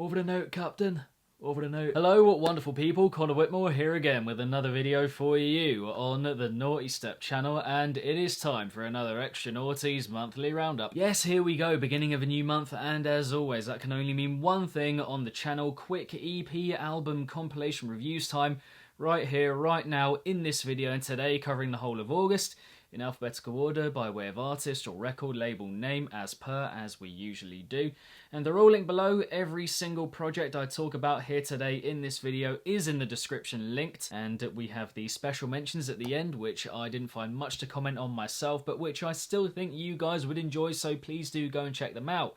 Over the note, Captain. Over the note. Hello, what wonderful people. Connor Whitmore here again with another video for you on the Nawtystep channel, and it is time for another Extra Nawties monthly roundup. Yes, here we go, beginning of a new month, and as always, that can only mean one thing on the channel: quick EP album compilation reviews time, right here, right now, in this video, and today covering the whole of August, in alphabetical order by way of artist or record label name as we usually do. And they're all linked below. Every single project I talk about here today in this video is in the description linked, and we have the special mentions at the end, which I didn't find much to comment on myself, but which I still think you guys would enjoy, so please do go and check them out.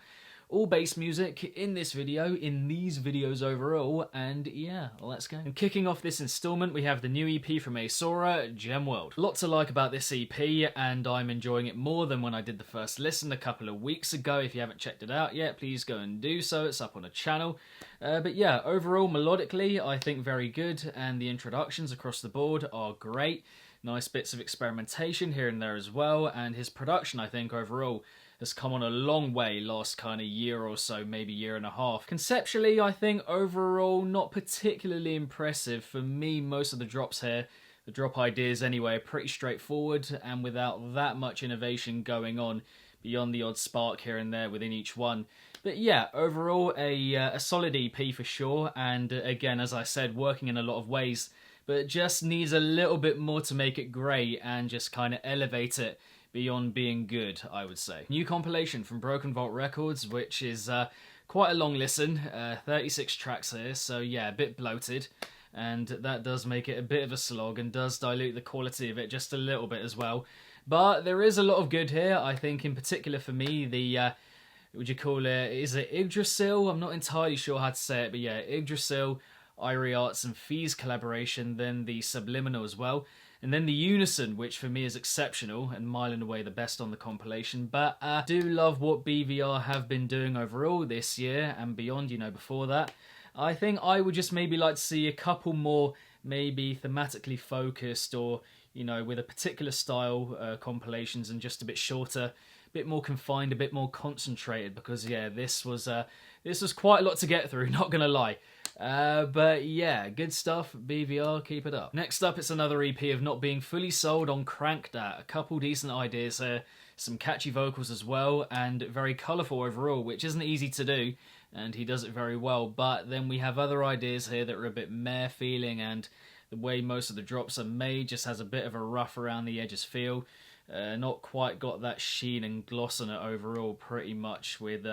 All bass music in this video, in these videos overall, and yeah, let's go. And kicking off this installment, we have the new EP from Asura, Gem World. Lots to like about this EP, and I'm enjoying it more than when I did the first listen a couple of weeks ago. If you haven't checked it out yet, please go and do so. It's up on the channel. But yeah, overall, melodically, I think very good, and the introductions across the board are great. Nice bits of experimentation here and there as well, and his production, I think, overall, has come on a long way last kind of year or so, maybe year and a half. Conceptually, I think overall not particularly impressive. For me, most of the drops here, the drop ideas anyway, are pretty straightforward and without that much innovation going on beyond the odd spark here and there within each one. But yeah, overall a solid EP for sure, and again, as I said, working in a lot of ways, but just needs a little bit more to make it great and just kind of elevate it beyond being good, I would say. New compilation from Broken Vault Records, which is quite a long listen, 36 tracks here, so yeah, a bit bloated, and that does make it a bit of a slog and does dilute the quality of it just a little bit as well. But there is a lot of good here. I think in particular for me, the, would you call it, is it Yggdrasil? I'm not entirely sure how to say it, but yeah, Yggdrasil, Irie Arts and Fees collaboration, then the Subliminal as well. And then the Unison, which for me is exceptional and mile and away the best on the compilation. But I do love what BVR have been doing overall this year and beyond, you know, before that. I think I would just maybe like to see a couple more maybe thematically focused or, you know, with a particular style compilations and just a bit shorter, a bit more confined, a bit more concentrated, because yeah, this was quite a lot to get through, not gonna lie. But yeah, good stuff, BVR, keep it up. Next up, it's another EP of not being fully sold on Crankdat. A couple decent ideas here, some catchy vocals as well, and very colourful overall, which isn't easy to do, and he does it very well. But then we have other ideas here that are a bit meh feeling, and the way most of the drops are made just has a bit of a rough around the edges feel. Not quite got that sheen and gloss on it overall, pretty much, with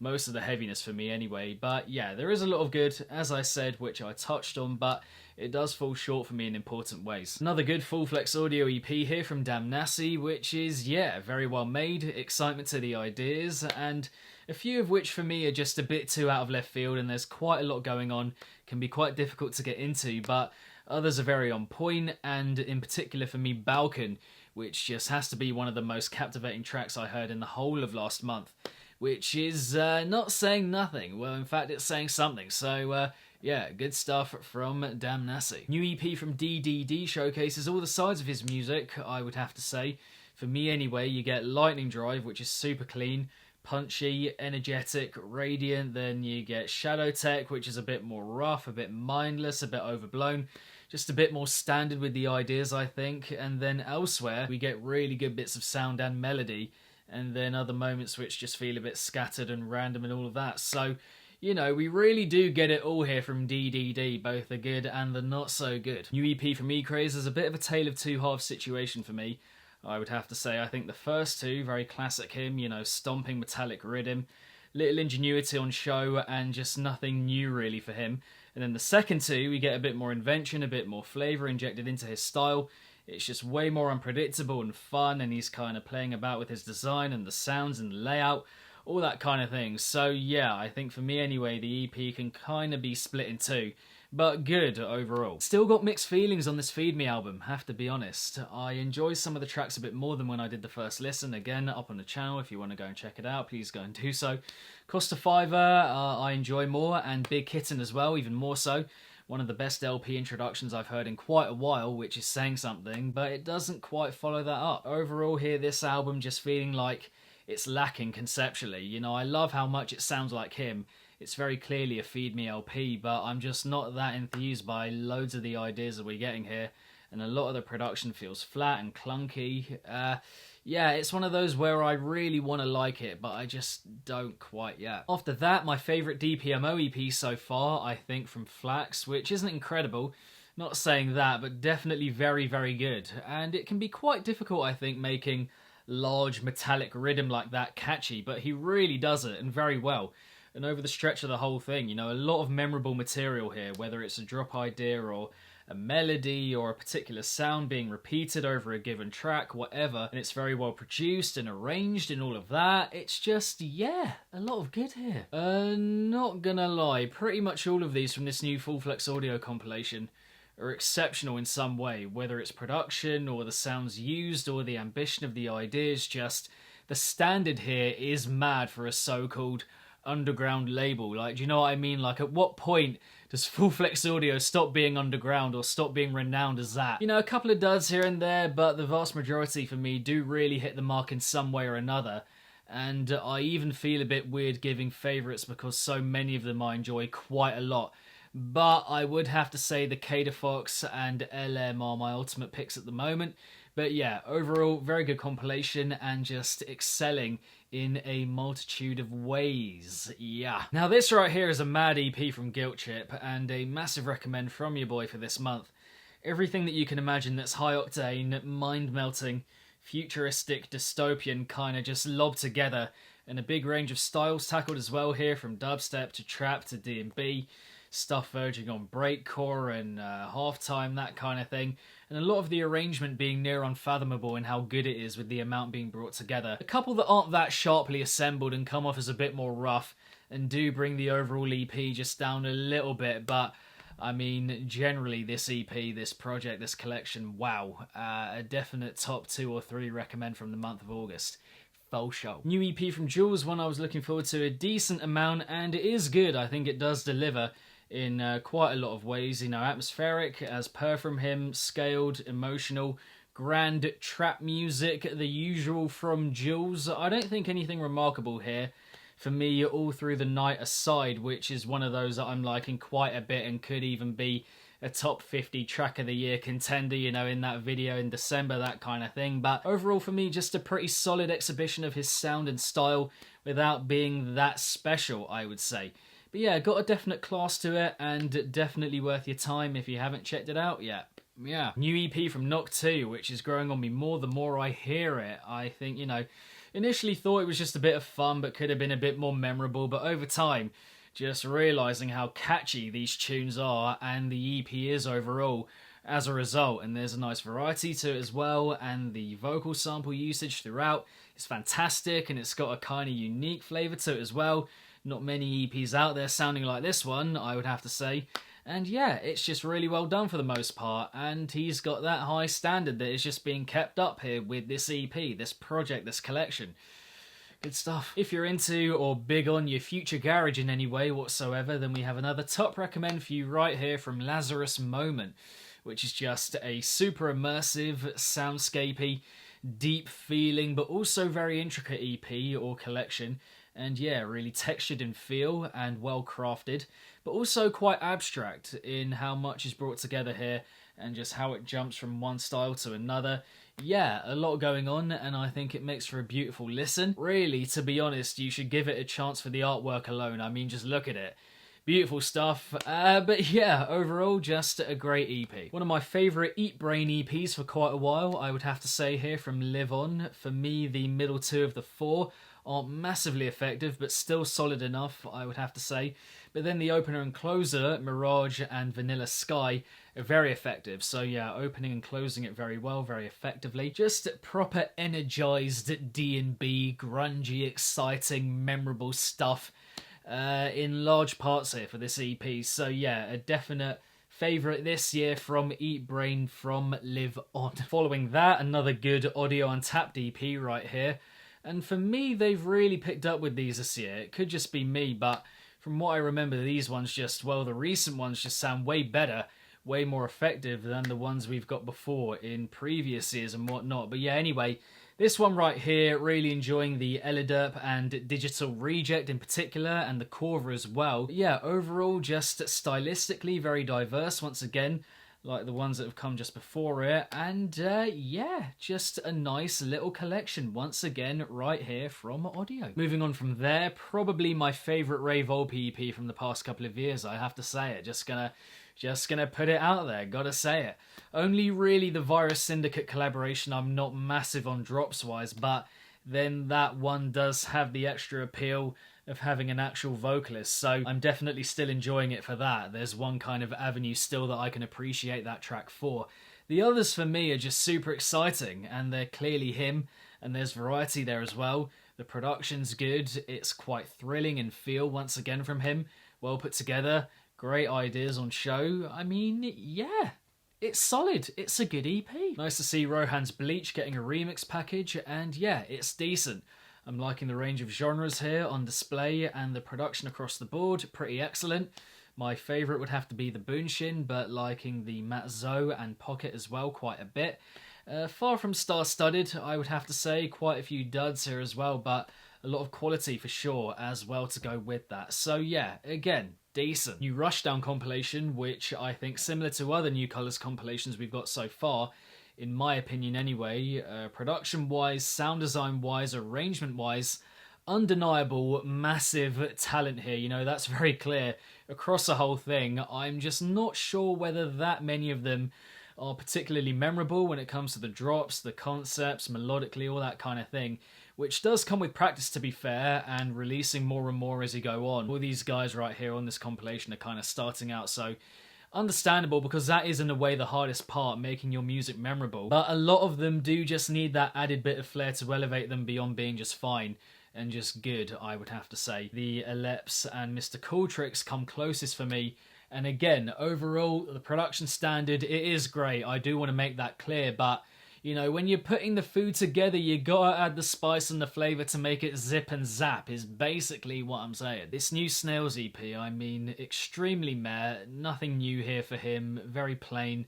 most of the heaviness for me anyway. But yeah, there is a lot of good, as I said, which I touched on, but it does fall short for me in important ways. Another good full flex audio EP here from Damnasi, which is, yeah, very well made, excitement to the ideas, and a few of which for me are just a bit too out of left field, and there's quite a lot going on, can be quite difficult to get into, but others are very on point, and in particular for me, Balkan, which just has to be one of the most captivating tracks I heard in the whole of last month, which is not saying nothing. Well, in fact, it's saying something. So, yeah, good stuff from Damnasi. New EP from DDD showcases all the sides of his music, I would have to say. For me anyway, you get Lightning Drive, which is super clean, punchy, energetic, radiant. Then you get Shadow Tech, which is a bit more rough, a bit mindless, a bit overblown. Just a bit more standard with the ideas, I think. And then elsewhere, we get really good bits of sound and melody, and then other moments which just feel a bit scattered and random and all of that. So, you know, we really do get it all here from DDD, both the good and the not so good. New EP from Ecraze is a bit of a tale of two halves situation for me, I would have to say. I think the first two, very classic him, you know, stomping metallic rhythm, little ingenuity on show, and just nothing new really for him. And then the second two, we get a bit more invention, a bit more flavour injected into his style. It's just way more unpredictable and fun, and he's kind of playing about with his design and the sounds and the layout, all that kind of thing. So yeah, I think for me anyway, the EP can kind of be split in two, but good overall. Still got mixed feelings on this Feed Me album, have to be honest. I enjoy some of the tracks a bit more than when I did the first listen. Again, up on the channel, if you want to go and check it out, please go and do so. Cost a Fiver, I enjoy more, and Big Kitten as well, even more so. One of the best LP introductions I've heard in quite a while, which is saying something, but it doesn't quite follow that up. Overall here, this album just feeling like it's lacking conceptually. You know, I love how much it sounds like him. it's very clearly a feed me LP, but I'm just not that enthused by loads of the ideas that we're getting here, and a lot of the production feels flat and clunky. Yeah, it's one of those where I really want to like it, but I just don't quite yet. After that, my favourite DPMO EP so far, I think, from Flax, which isn't incredible, not saying that, but definitely very, very good. And it can be quite difficult, I think, making large metallic rhythm like that catchy, but he really does it, and very well. And over the stretch of the whole thing, you know, a lot of memorable material here, whether it's a drop idea or a melody or a particular sound being repeated over a given track, whatever, and it's very well produced and arranged and all of that. It's just, yeah, a lot of good here. Not gonna lie, pretty much all of these from this new Full Flex Audio compilation are exceptional in some way, whether it's production or the sounds used or the ambition of the ideas. Just the standard here is mad for a so-called underground label. Like, do you know what I mean? Like, at what point does Full Flex Audio stop being underground or stop being renowned as that? You know, a couple of duds here and there, but the vast majority for me do really hit the mark in some way or another. And I even feel a bit weird giving favourites because so many of them I enjoy quite a lot. But I would have to say the Kada Fox and LM are my ultimate picks at the moment. But yeah, overall, very good compilation and just excelling in a multitude of ways. Yeah. Now this right here is a mad EP from Guilt Chip and a massive recommend from your boy for this month. Everything that you can imagine that's high octane, mind-melting, futuristic, dystopian kind of just lobbed together, and a big range of styles tackled as well here, from dubstep to trap to D&B. Stuff verging on breakcore and halftime, that kind of thing, and a lot of the arrangement being near unfathomable in how good it is with the amount being brought together. A couple that aren't that sharply assembled and come off as a bit more rough and do bring the overall EP just down a little bit, but I mean, generally this EP, this project, this collection, wow, a definite top 2 or 3 recommend from the month of August. Faux show. New EP from Jules, one I was looking forward to a decent amount, and it is good. I think it does deliver in quite a lot of ways, you know, atmospheric as per from him, scaled, emotional, grand trap music, the usual from Jules. I don't think anything remarkable here for me all through the night aside, which is one of those that I'm liking quite a bit and could even be a top 50 track of the year contender, you know, in that video in December, that kind of thing. But overall for me, just a pretty solid exhibition of his sound and style without being that special, I would say. But yeah, got a definite class to it and definitely worth your time if you haven't checked it out yet. Yeah. New EP from Knock 2, which is growing on me more the more I hear it. I think, you know, initially thought it was just a bit of fun but could have been a bit more memorable, but over time, just realising how catchy these tunes are and the EP is overall as a result. And there's a nice variety to it as well, and the vocal sample usage throughout is fantastic, and it's got a kind of unique flavour to it as well. Not many EPs out there sounding like this one, I would have to say. And yeah, it's just really well done for the most part, and he's got that high standard that is just being kept up here with this EP, this project, this collection. Good stuff. If you're into or big on your future garage in any way whatsoever, then we have another top recommend for you right here from Lazarus Moment, which is just a super immersive, soundscapey, deep feeling, but also very intricate EP or collection. And yeah, really textured in feel and well crafted, but also quite abstract in how much is brought together here and just how it jumps from one style to another. Yeah, a lot going on, and I think it makes for a beautiful listen. Really, to be honest, you should give it a chance for the artwork alone. I mean, just look at it. Beautiful stuff, but yeah, overall just a great EP. One of my favourite Eat Brain EPs for quite a while, I would have to say here, from Live On. For me, the middle 2 of the 4 aren't massively effective, but still solid enough, I would have to say. But then the opener and closer, Mirage and Vanilla Sky, are very effective. So yeah, opening and closing it very well, very effectively. Just proper energised D&B, grungy, exciting, memorable stuff in large parts here for this EP. So yeah, a definite favourite this year from Eat Brain from Live On. Following that, another good audio untapped EP right here. And for me, they've really picked up with these this year. It could just be me, but from what I remember, these ones just, well, the recent ones just sound way better, way more effective than the ones we've got before in previous years and whatnot. But yeah, anyway, This one right here, really enjoying the LAZARUS and Digital Reject in particular, and the Corva as well. Yeah, overall just stylistically very diverse once again, like the ones that have come just before it, and yeah, just a nice little collection once again right here from Audio. Moving on from there, probably my favourite Ray Volpe EP from the past couple of years, I have to say it. Just gonna put it out there, gotta say it. Only really the Virus Syndicate collaboration I'm not massive on drops wise, but then that one does have the extra appeal of having an actual vocalist, so I'm definitely still enjoying it for that. There's one kind of avenue still that I can appreciate that track for. The others for me are just super exciting, and they're clearly him, and there's variety there as well. The production's good, it's quite thrilling in feel once again from him, well put together, great ideas on show. I mean, yeah, it's solid. It's a good EP. Nice to see Rohan's Bleach getting a remix package, and yeah, it's decent. I'm liking the range of genres here on display, and the production across the board, pretty excellent. My favourite would have to be the Bunshin, but liking the Matzo and Pocket as well quite a bit. Far from star-studded, I would have to say. Quite a few duds here as well, but a lot of quality for sure as well to go with that. So yeah, again, decent. New Rushdown compilation, which I think similar to other New Colours compilations we've got so far, in my opinion anyway, production-wise, sound design-wise, arrangement-wise, undeniable, massive talent here, you know, that's very clear across the whole thing. I'm just not sure whether that many of them are particularly memorable when it comes to the drops, the concepts, melodically, all that kind of thing, which does come with practice to be fair, and releasing more and more as you go on. All these guys right here on this compilation are kind of starting out, so understandable, because that is in a way the hardest part, making your music memorable. But a lot of them do just need that added bit of flair to elevate them beyond being just fine and just good, I would have to say. The Aleps and Mr. Cool Tricks come closest for me. And again, overall, the production standard, it is great. I do want to make that clear, but you know, when you're putting the food together, you gotta add the spice and the flavour to make it zip and zap, is basically what I'm saying. This new Snails EP, I mean, extremely meh, nothing new here for him, very plain.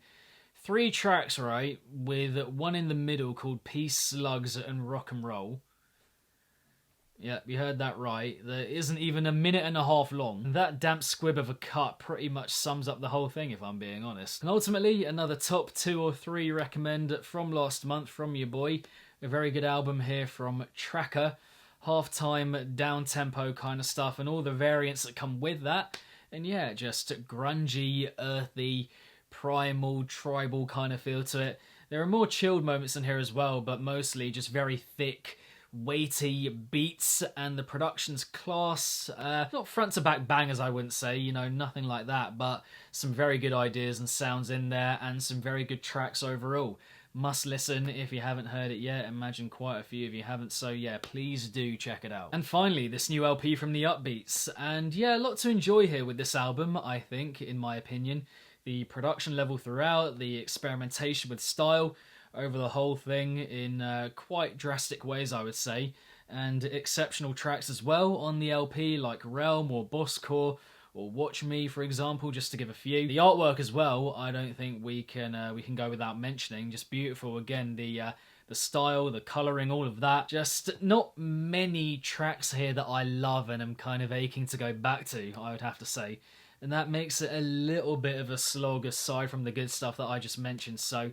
3 tracks, right, with one in the middle called Peace, Slugs and Rock and Roll. Yep, you heard that right. There isn't even a minute and a half long. That damp squib of a cut pretty much sums up the whole thing, if I'm being honest. And ultimately, another top 2 or 3 recommend from last month from your boy. A very good album here from TRAKA. Half-time, down-tempo kind of stuff, and all the variants that come with that. And yeah, just grungy, earthy, primal, tribal kind of feel to it. There are more chilled moments in here as well, but mostly just very thick, weighty beats, and the production's class. Not front to back bangers, I wouldn't say, you know, nothing like that, but some very good ideas and sounds in there, and some very good tracks overall. Must listen if you haven't heard it yet. Imagine quite a few of you haven't, so yeah, please do check it out. And finally, this new LP from the Upbeats, and yeah, a lot to enjoy here with this album, I think, in my opinion. The production level throughout, the experimentation with style over the whole thing in quite drastic ways, I would say, and exceptional tracks as well on the LP, like Realm or Bosscore or Watch Me, for example, just to give a few. The artwork as well, I don't think we can go without mentioning. Just beautiful. Again, the style, the colouring, all of that. Just not many tracks here that I love and am kind of aching to go back to, I would have to say. And that makes it a little bit of a slog aside from the good stuff that I just mentioned. So,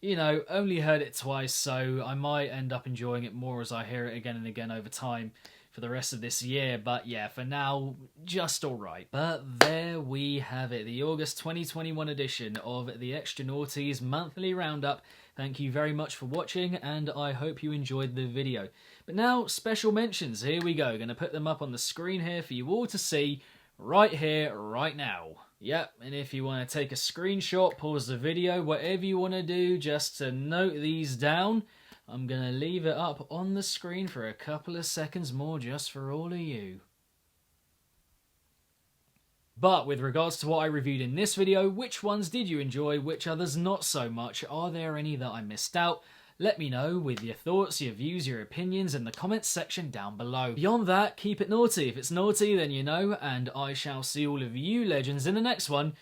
you know, only heard it twice, so I might end up enjoying it more as I hear it again and again over time for the rest of this year. But yeah, for now, just alright. But there we have it, the August 2021 edition of the Extra Nawties monthly roundup. Thank you very much for watching, and I hope you enjoyed the video. But now, special mentions, here we go. Gonna put them up on the screen here for you all to see right here, right now. Yep, and if you want to take a screenshot, pause the video, whatever you want to do, just to note these down, I'm going to leave it up on the screen for a couple of seconds more just for all of you. But with regards to what I reviewed in this video, which ones did you enjoy, which others not so much? Are there any that I missed out? Let me know with your thoughts, your views, your opinions in the comments section down below. Beyond that, keep it naughty. If it's naughty, then you know, and I shall see all of you legends in the next one.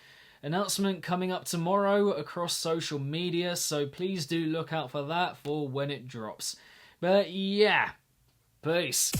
Announcement coming up tomorrow across social media, so please do look out for that for when it drops. But yeah, peace.